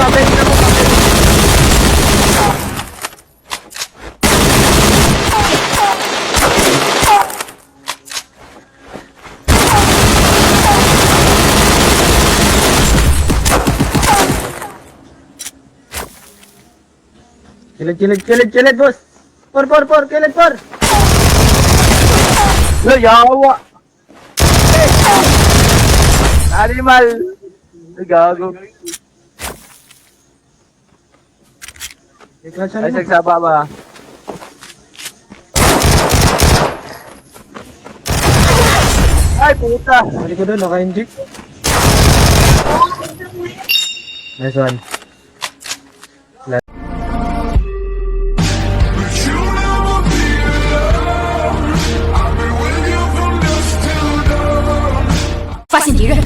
Kapit na mo, kapit. Kilid, boss. Por, kilid, por. Lo, yawa. Animal. Gago. Ay, sagsaba ba? Ay, puta. Balik ko doon, naka-inject. Nice one.发现敌人。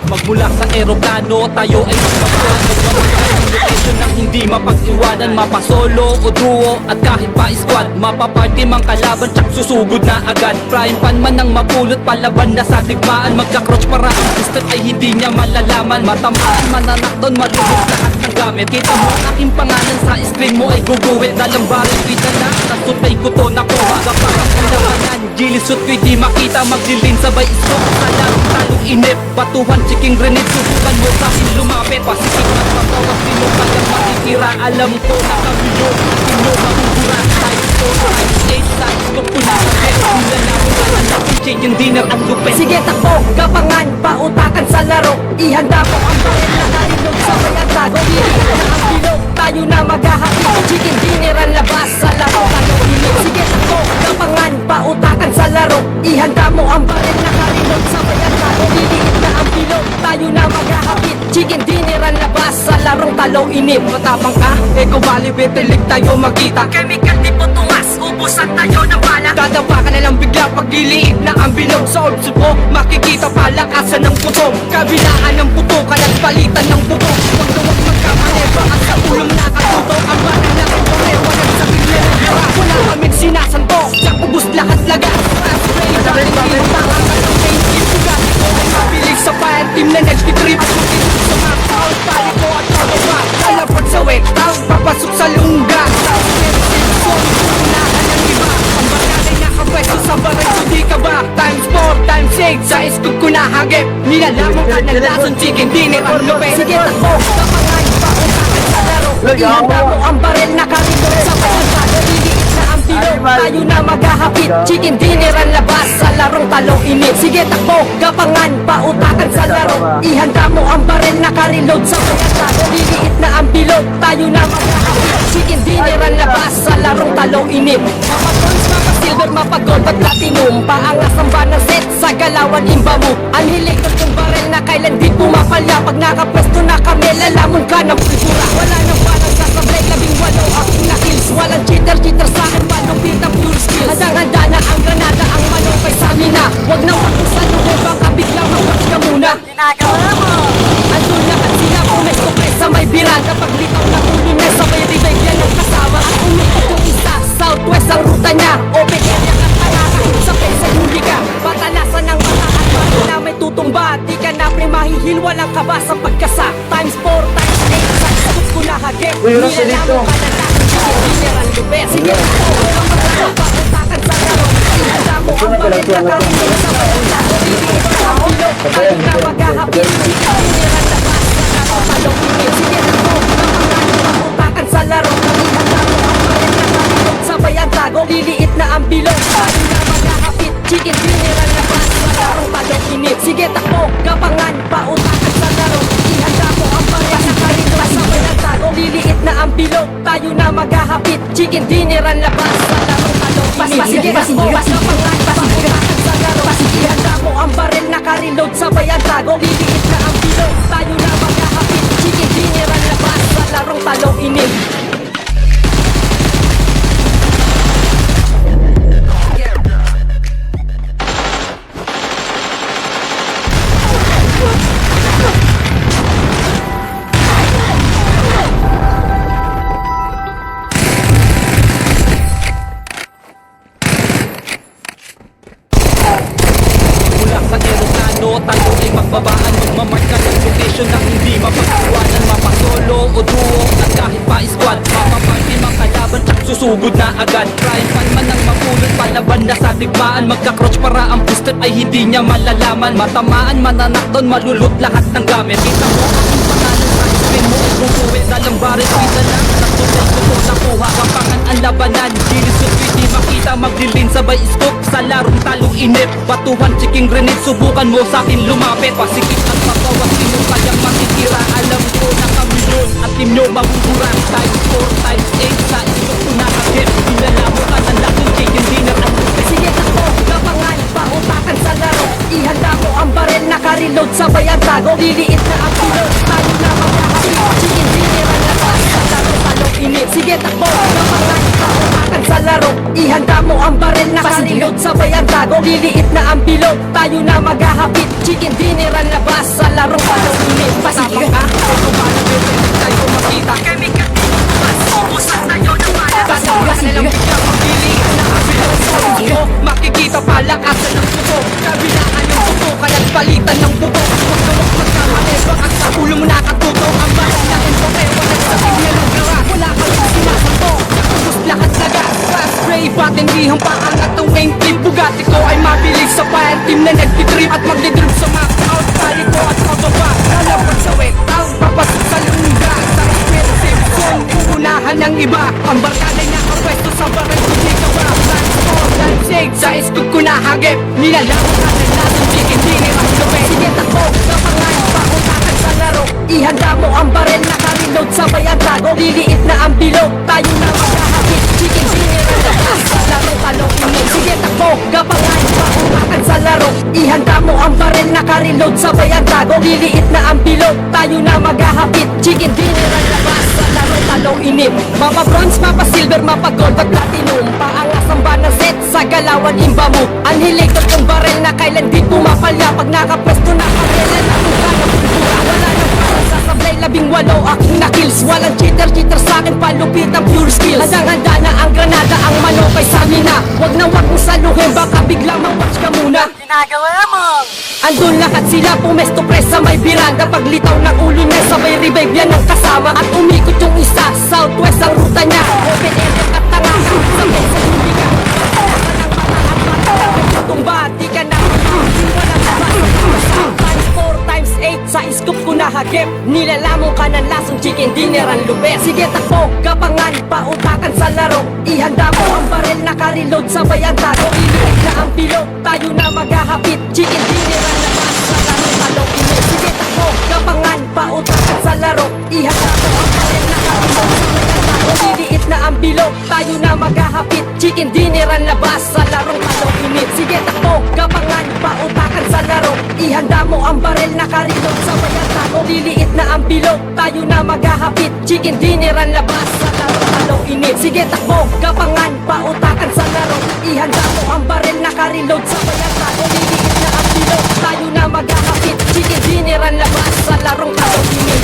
Magmula sa eroplano, tayo ay magpaplano. Location ng hindi mapagtiwanan, mapasolo o duo at kahit pa squad. Mapaparty mang kalaban, tsak susugod na agad. Prime pan man ang mapulot, palaban na sa digmaan. Magka-crouch para ang pistol ay hindi niya malalaman. Matamaan, mananakdon, malubog lahat ng gamit. Kita mo ang aking pangalan sa screen mo ay guguwit. Dalang baril, kita na, nasutay ko to nakuha. Kaparang kalawanan, gilisot ko'y di makita. Magdilin sabay scope, salang talong inip. Batuhan, chiking grenade, subukan mo sa akin lumapit. Pasitik at papawas, di mo kayang makikira. Alam ko na kami yun, di mo mahugura. Size 4, size 8, size ko punakapit. Mula na mo ka anak, chicken dinner ang lupit. Sige takbo, gapangan, pautakan sa laro. Ihanda mo ang baril na nalilog sa bayan tago. Iiyak na ang bilog, tayo na maghahapit. Chicken dinner ang labas sa laro. Tayo hilig. Sige takbo, gapangan, pautakan sa laro. Ihanda mo ang baril na nalilog sa bayan tago. Iiyak na ang bilog, tayo na maghahapit. Chicken dinner ang labas sa larong talo inip. Matapang ka, eko bali betilig tayo magkita. Chemical di po tumas, ubusan tayo ng bala. Dadapa ka na lang bigla pag liliit na ang bilog. Sa old mo, makikita palakasan ng puto. Kabilaan ng putukan at palitan ng buko. Huwag na huwag magkamali, baka sa ulong nakatuto. Ang bala na kay walang sakit na nagara. Wala kaming sinasanto, tsak ubus lahat lagas. Spray, bakit hindi utangan ka ng main team. Sugat ko ay mabilis sa fire team na nag-trip. Asukin sa mga foul, pali ko at pababa. Kalapot sa wet town, papasok sa lungga. Sa barang hindi ka ba? Times 4, times 8 sa scoop ko nahagip. Nilalamang ka ng lason, chicken dinner ang lupit. Sige takbo, gapangan, pautakan sa laro. Ihanda mo ang baril na karidor sa bayan tago. Liliit na ang bilog, tayo na maghahapit. Chicken dinner ang labas sa larong talong inip. Sige takbo, gapangan, pautakan sa laro. Ihanda mo ang baril na karilod sa bayan tago. Liliit na ang bilog, tayo na maghahapit. Chicken dinner ang labas sa larong talong inip. Mapa-bronze, mapa-silver, mapa-gold at platinum. Paangas ang banner set sa galawan imba mo. Ang hilikot ng baril na kailan di pumapala. Pag nakapwesto na kami, lalamon ka ng kultura. Wala nang parang sasablay, 18 aking na-kills. Walang cheater sa akin, malupit ang pure skills. Handang-handa na ang granada, ang malupay sa amin na. Huwag na wag sa lugar, baka biglang mag-watch ka muna. Ginagawa mo! Andun na at sila pumesto sa may bira. Kapag litaw na ulo na sa may revive yan ang kasama. At umikot yung isa, southwest ang ruta niya. Open area at palaka, sa pensa huli ka. Patalasan ng mata at bago na may tutumba. Di ka na pre-mahihil, walang kaba sa pagkasa. Times 4, times 8, sa scoop ko nahagip. Nilalamang ka na natin, chicken ang lupet. Sige na po, walang matalo, papuntakan sa laro. Ihanda mo ang bakit na karilog sa bayan tago. Liliit na ang bilog, tayo na maghahapit. Chicken dinner ang labas sa laro, talong inip. Sige na po, gapangan, papuntakan sa laro. Ihanda mo ang bakit na karilog sa bayan tago. Liliit na ang bilog, tayo na maghahapit. Chicken dinner ang labas sa larong talong inip. Sige takbo, gapangan, pautakan sa laro. Ihanda mo ang baril na karilog sa bayan tago. Liliit na ang bilog, tayo na maghahapit. Chicken dinner ang labas sa larong talong inip. Sige takbo, gapangan, pautakan sa laro. Ihanda mo ang baril na karilog sa bayan tago. Liliit na ang bilog, tayo na maghahapit. Chicken dinner ang labas sa larong talong inip. susugod na agad. Trying pan man ang mapulot, palaban na sa digmaan. Magka-crouch para ang booster ay hindi niya malalaman. Matamaan, mananakton, malulot lahat ng gamit. Kita mo aking pangalan sa screen mo ay bubuwi. Dalang barit, pita lang, nagtutay ko kung nakuha. Kapangan ang labanan, dilisot hindi makita. Magdilin sabay scope sa larong talong inip. Batuhan, chiking grenade, subukan mo sa akin lumapit. Pasikip at mapawas, sino kayang makikira. Alam ko na kami yun, at team nyo mabubura. Times 4, times 8, sa isok ko nakagip. Pinalamo ka ng latong chicken dinner at lupit. Sige takbo, kapangan, pautakan sa laro. Ihanda mo ang barel, naka-reload, sabay ang tago. Liliit na ang pilot, tayo na magkakapit. Chicken dinner ang labas, sa laro talong init. Sige takbo, kapangan, pautakan sa laro. Ihanda mo ang barel, naka-reload, sabay ang tago. Liliit na ang pilot, tayo na maghahapit. Chicken dinner ang labas, sa laro talong init. Pasige ka, Ito ba na hindi tayo makita? chemical, mas ubusan tayo ng bala. Kasama na lang bigyan pagpili na kabilang sa ulo. Makikita palakasan ng puto. Kabilaan ng puto, kalat palitan ng buto. Huwag na huwag magkamali, baka sa ulo mo nakatuto. Ang bahay na enfoke, wala sa signal ng gara. Wala ka lang sinasanto, ubus lahat na gas. Fast spray, patindihang paangat ng wing clip. Bugatti ko ay mabilis sa fire team na nagtitrip. At magdidrip sa map out, pali ko at pababa. Lalapag sa wet out, papasok sa lungga. Sa expensive zone, uunahan ng iba. Ang barkaday nakapwesto sa baril, hindi ka ba? Shake sa scoop ko nahagip. Nilalawag ka ng lasang chicken dinner ang gabi. Sige takbo, kapangan, pautakan sa laro. Ihanda mo ang barel, naka-reload, sabay ang tago. Liliit na ang bilog, tayo na maghahapit. Chicken dinner ang labas, sa laro talong init. Sige takbo, kapangan, pautakan sa laro. Ihanda mo ang barel, naka-reload, sabay ang tago. Liliit na ang bilog, tayo na maghahapit. Chicken dinner ang labas, sa laro talong init. Mapa bronze, mapa silver, mapa gold at platinum. Paangas ang banang set, sa galawan imba mo. Anhilated yung barel na kailan di pumapalya. Pag nakapwesto na kamela na mukha na pulpura. Wala nang para sa sablay, 18 aking na-kills. Walang cheater sa akin, palupit ang pure skills. Handang-handa na ang granada, ang manokay sa mina. Wag na wag mong saluhin, baka biglang mawatch ka muna. Ginagawa mo! Andun lahat sila, pumesto press sa may biranda. Paglitaw ng ulo niya, sabay revive yan ang kasama. At umikot yung isa, southwest ang ruta niya. Open air at tanga, sabay sa hindi ka. Tumba, di ka na walang labas. Times 4, times 8, sa scoop ko nahagip. Nilalamon ka ng lasong chicken dinner ang lupet. Sige takbo, kapangan, pautakan sa laro. Ihanda mo ang barel, naka-reload, sabay ang tago. Iliit na ang pilot, tayo na maghahapit. Chicken dinner ang labas, sa laro talong init. Sige takbo, kapangan, pautakan sa laro. Ihanda mo ang barel, naka-reload, sabay ang tago. Iliit na ang bilog, tayo na maghahapit. Chicken dinner ang labas, sa larong talong init. Sige takbo, kapangan, pautakan sa laro. Ihanda mo ang barel, naka-reload, sabay ang tago. Liliit na ang bilog, tayo na maghahapit. Chicken dinner ang labas, sa larong talong init. Sige takbo, kapangan, pautakan sa laro. Ihanda mo ang barel, naka-reload, sabay ang tago. Liliit na ang bilog, tayo na maghahapit. Chicken dinner ang labas, sa larong talong init.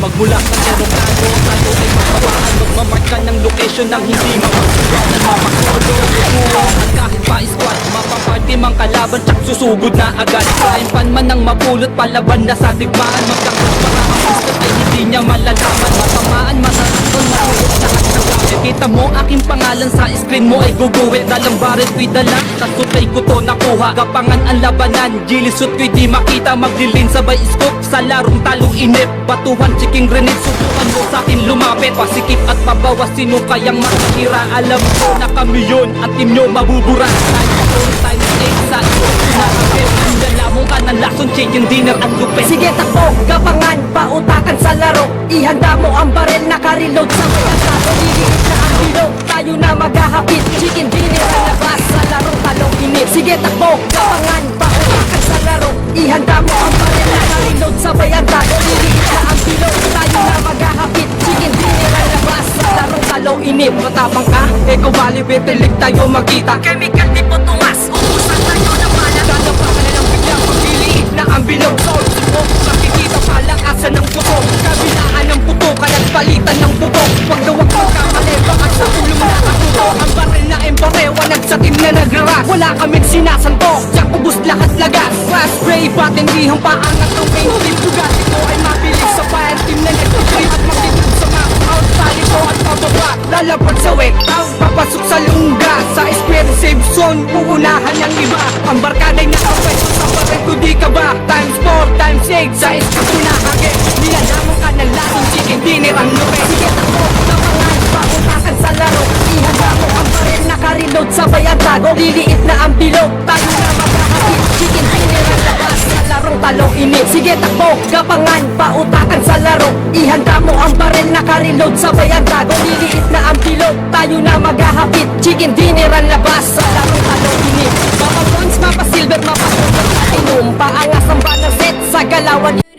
Magmula sa eroplano, tayo ay magpawaan. Magmamark ka ng location ng hindi mapagsiwanan. Mapakolo, buwan at kahit pa squad. Mapaparty mang kalaban, tsak susugod na agad. Flying pan man ang mapulot, palaban na sa digmaan. Magkaklas para ang gusto ay hindi niya malalaman. Matamaan, masasaktan, mahulot lahat ng gamit. Kita mo aking pangalan sa screen mo ay guguwit. Dalang barit ko'y dala, sa sutay ko to nakuha. Kapangan ang labanan, gilisot ko'y di makita. Magdilin sabay scoop, sa larong talong inip. Batuhan, chiking grenade, subukan mo sa akin lumapit. Pasikip at pabawas, sino kayang makikira. Alam ko na kami yun, at team nyo mabubura. Times 8, sa isok ko nakagip. Nilalamon ka ng lasong chicken dinner ang lupet. Sige takbo, kapangan, pautakan sa laro. Ihanda mo ang barel, naka-reload, sabay ang tago. Liliit na ang bilog, tayo na maghahapit. Chicken dinner ang labas, sa larong talong init. Sige takbo, kapangan, pautakan sa laro. Ihanda mo ang barel, naka-reload, sabay ang tago. Liliit na ang bilog, tayo na maghahapit. Chicken dinner ang labas, sa larong talong init. Matapang ka, ikaw bali betilig tayo magkita. Chemical di po tumas, ubusan tayo ng bala. Dadapa ka na lang bigla, pagpili na ang bilog. Sa sa team na nagraras. Wala kaming sinasantok, Jack ubus lahat lagas. Flash spray, patindihang paangat ng paint trip. Lugar ito ay mabilis sa fire team na nagtutrip. At magtitip sa map, out palito at pababa. Lalapag sa wake out, papasok sa lungga. Sa square safe zone, uunahan ng iba. Ang barkada'y nakapwesto sa baril ko di ka ba? Times 4, times 8, sa iskas pinahagit. Nilalamang ka ng lasong chicken dinner ang lupe. Sige takbo, tapangan, pautakan sa laro. Ihanda mo ang baril, nakareload sabay ang tago. Liliit na ang pilot, tayo na magkakapit. Chicken dinner ang labas sa larong talong init. Sige takbo, kapangan, pautakan sa laro. Ihanda mo ang baril, nakareload sabay ang tago. Liliit na ang pilot, tayo na maghahapit. Chicken dinner ang labas sa larong talong init. Mapa bronze, mapa silver, mapa gold, mapa inom. Paangas ang banner set sa galawan.